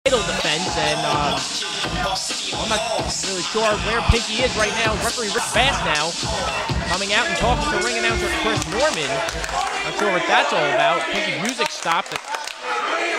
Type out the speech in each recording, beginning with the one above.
title defense, and I'm not really sure where Pinky is right now. Referee Rick Bass now coming out and talking to ring announcer Chris Norman. Not sure what that's all about. Pinky music stopped.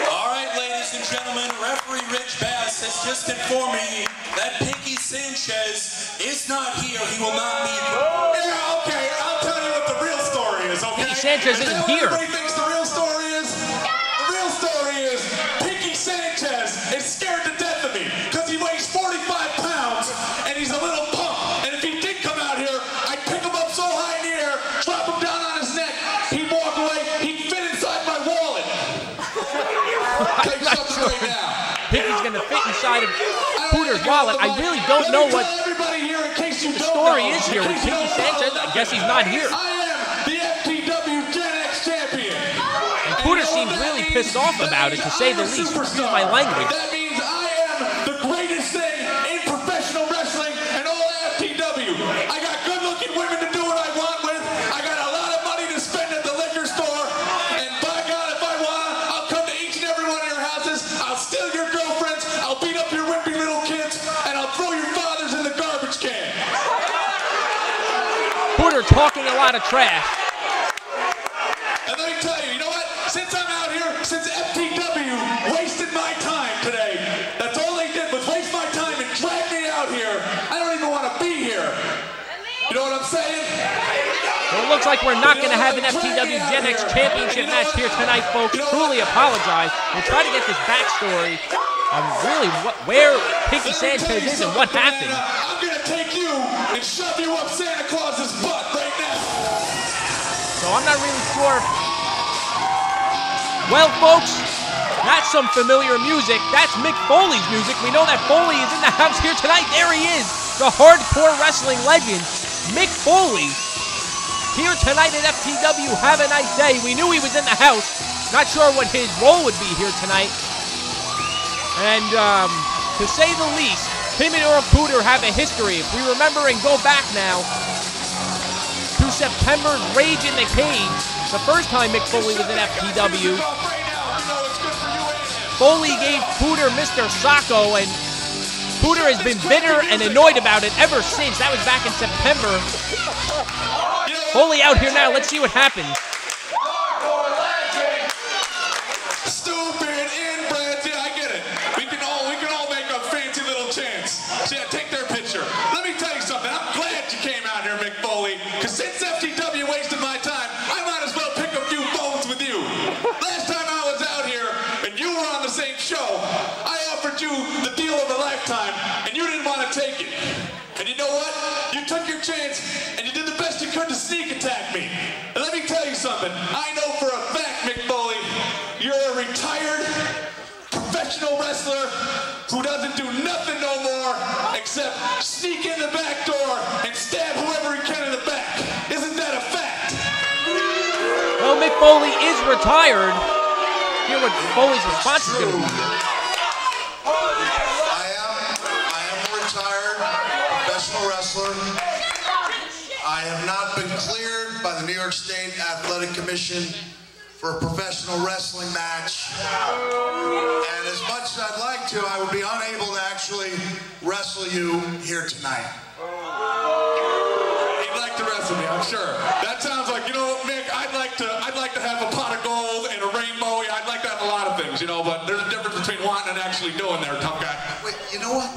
All right, ladies and gentlemen, referee Rich Bass has just informed me that Pinky Sanchez is not here. He will not be here. Yeah, okay, I'll tell you what the real story is, okay? Pinky Sanchez isn't here. Everybody thinks the real story is? The real story is Pinky Sanchez is scared to death of me because he weighs 45 pounds and he's a little punk. And if he did come out here, I'd pick him up so high in the air, drop him down on his neck, he'd walk away, he'd fit inside my wallet. I'm not sure Pinky's going to fit inside of Cooter's wallet. I really don't know what the story is here with Pinky Sanchez. I guess he's not here. I am the FTW Gen X champion. And Cooter seems really pissed off about it, to say the least. Excuse my language. That means I am the greatest thing in professional wrestling and all FTW. I got good-looking women to do what I want with. I got a lot of money to spend at the liquor store. And by God, if I want, I'll come to each and every one of your houses. I'll steal your girlfriends. I'll beat up your wimpy little kids. And I'll throw your fathers in the garbage can. Cooter talking a lot of trash. And let me tell you, you know what? Since I'm out here, since FTW wasted my time today, that's all they did was waste my time and drag me out here. I don't even want to be here. You know what I'm saying? Well, it looks like we're not going to have an FTW Gen X Championship match here tonight, folks. Truly apologize. We'll try to get this backstory on really where Pinky Sanchez is and what happened. I'm going to take you and shove you up Santa Claus's butt right now. So I'm not really sure. Well, folks, that's some familiar music. That's Mick Foley's music. We know that Foley is in the house here tonight. There he is, the hardcore wrestling legend, Mick Foley, here tonight at FTW. Have a nice day. We knew he was in the house. Not sure what his role would be here tonight. And to say the least, him and Earl Cooter have a history. If we remember and go back now to September's Rage in the Cage, the first time Mick Foley was in FTW, Foley gave Cooter Mr. Sacco, and Cooter has been bitter and annoyed about it ever since. That was back in September. Foley out here now. Let's see what happens. Stupid inbred. Yeah, I get it. We can all make a fancy little chance. Yeah, take their picture. Let me tell you something. I'm glad you came out here, Mick Foley, because since FTW wasted my time, I might as well pick a few bones with you. Last time I was out here and you were on the same show, I offered you the deal of a lifetime, and you didn't want to take it. And you know what? You took your chance, and you did the best you could to sneak attack me. And let me tell you something. I know for a fact, Mick Foley, you're a retired professional wrestler who doesn't do nothing no more except sneak in the back door and stab whoever he can in the back. Isn't that a fact? Well, Mick Foley is retired. Hear what Foley's response is going to be. I am a retired professional wrestler. I have not been cleared by the New York State Athletic Commission for a professional wrestling match. And as much as I'd like to, I would be unable to actually wrestle you here tonight. He'd like to wrestle me, I'm sure. That sounds like, you know what, Mick, I'd like to have a pot of gold and a rainbow. I'd like to have a lot of things, you know, but there's a difference between wanting and actually doing there, tough guy. Wait, you know what?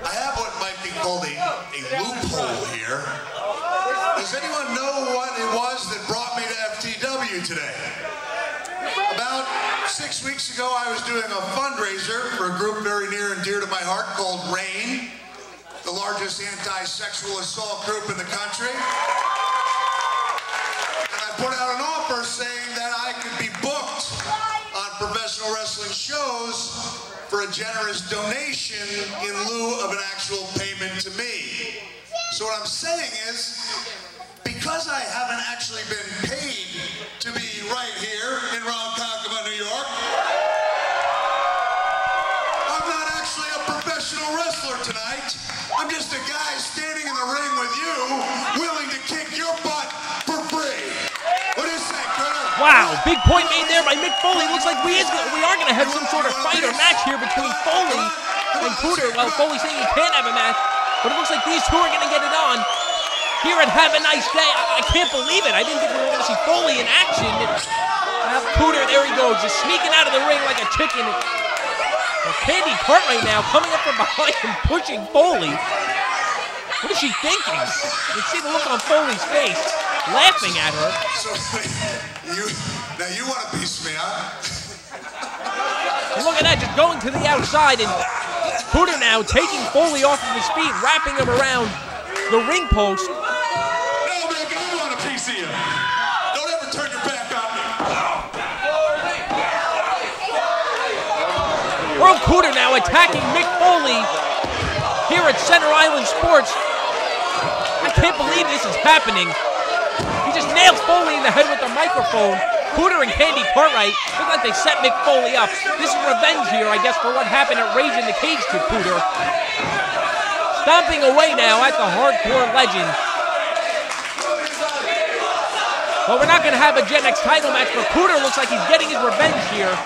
I have what might be called a loophole here. Does anyone know what it was that brought me to FTW today? About 6 weeks ago, I was doing a fundraiser for a group very near and dear to my heart called RAIN, the largest anti-sexual assault group in the country. And I put out an offer saying that I could be booked on professional wrestling shows for a generous donation in lieu of an actual payment to me. So what I'm saying is, because I haven't actually been paid to be right here in Ronkonkoma, New York, I'm not actually a professional wrestler tonight. I'm just a guy standing in the ring with you, willing to kick your butt for free. What do you say, Cooter? Wow, big point made there by Mick Foley. Looks like we are going to have some sort of fight or match here between Foley and Cooter. Well, Foley saying he can't have a match, but it looks like these two are going to get it on here at Have a Nice Day. I can't believe it. I didn't think we were going to see Foley in action. Cooter, there he goes, just sneaking out of the ring like a chicken. Well, Candy Cartwright now coming up from behind and pushing Foley. What is she thinking? You see the look on Foley's face, laughing at her. So, now you want a piece of me, huh? And look at that, just going to the outside, and Cooter now taking Foley off of his feet, wrapping him around the ring post. No, man, I want a piece of you. Don't ever turn your back on me. Earl Cooter now attacking Mick Foley here at Center Island Sports. I can't believe this is happening. He just nails Foley in the head with the microphone. Cooter and Candy Cartwright look like they set Mick Foley up. This is revenge here, I guess, for what happened at Rage in the Cage to Cooter. Stomping away now at the Hardcore Legend. Well, we're not going to have a Gen X title match, but Cooter looks like he's getting his revenge here.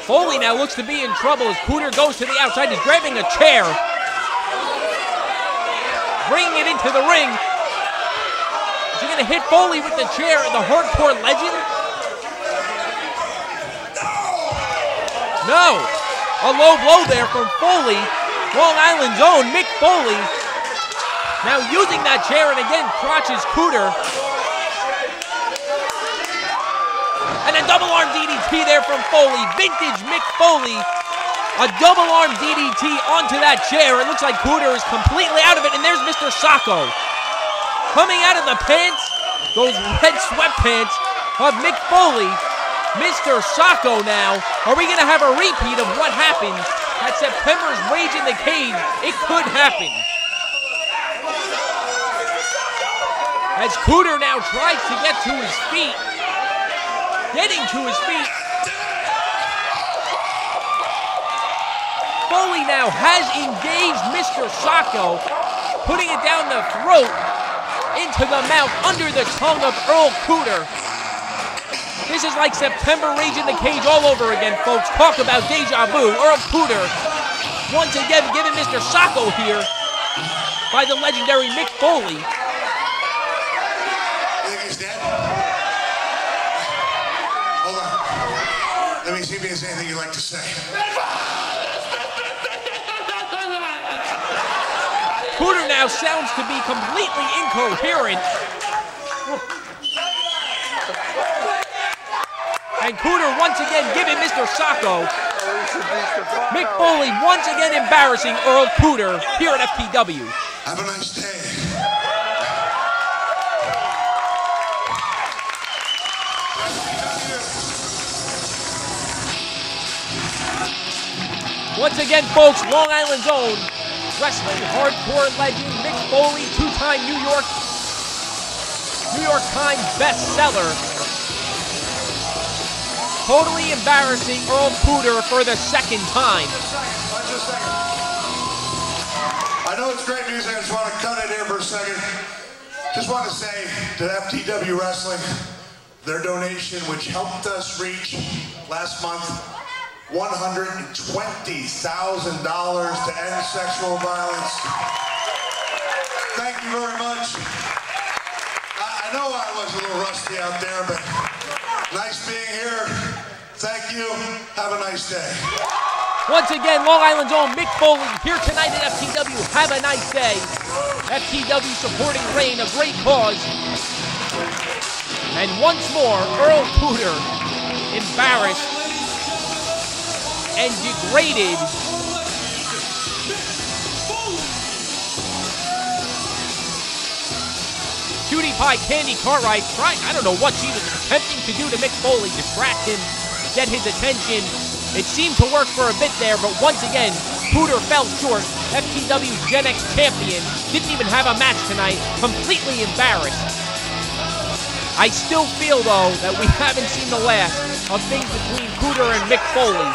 Foley now looks to be in trouble as Cooter goes to the outside. He's grabbing a chair, bringing it into the ring. Is he going to hit Foley with the chair, the Hardcore Legend? No! A low blow there from Foley. Long Island's own Mick Foley. Now using that chair and again crotches Cooter. And a double arm DDT there from Foley. Vintage Mick Foley. A double arm DDT onto that chair. It looks like Cooter is completely out of it. And there's Mr. Sacco. Coming out of the pants, those red sweatpants of Mick Foley. Mr. Sacco now. Are we going to have a repeat of what happened at September's Rage in the Cage? It could happen. As Cooter now tries to get to his feet. Getting to his feet. Foley now has engaged Mr. Sacco, putting it down the throat, into the mouth, under the tongue of Earl Cooter. This is like September Rage in the Cage all over again, folks. Talk about deja vu. Earl Cooter, once again giving Mr. Sacco here by the legendary Mick Foley. You think he's dead? Hold on. Let me see if there's anything you'd like to say. Cooter now sounds to be completely incoherent. And Cooter once again giving Mr. Sacco. Mick Foley once again embarrassing Earl Cooter here at FTW. Have a nice day. Once again, folks, Long Island's own wrestling hardcore legend Mick Foley, two-time New York Times bestseller. Totally embarrassing Earl Cooter for the second time. Just a second. I know it's great music. I just want to cut it here for a second. Just want to say to FTW Wrestling, their donation, which helped us reach last month $120,000 to end sexual violence. Thank you very much. I know I was a little rusty out there, but nice being here. Thank you. Have a nice day. Once again, Long Island's own Mick Foley here tonight at FTW. Have a nice day. FTW supporting Reign, a great cause. And once more, Earl Cooter embarrassed and degraded. Cutie Pie Candy Cartwright trying, I don't know what she was attempting to do to Mick Foley, distract him, get his attention. It seemed to work for a bit there, but once again, Cooter fell short. FTW's Gen X champion didn't even have a match tonight, completely embarrassed. I still feel, though, that we haven't seen the last of things between Cooter and Mick Foley.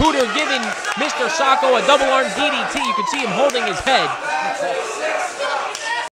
Cooter giving Mr. Sacco a double arm DDT. You can see him holding his head.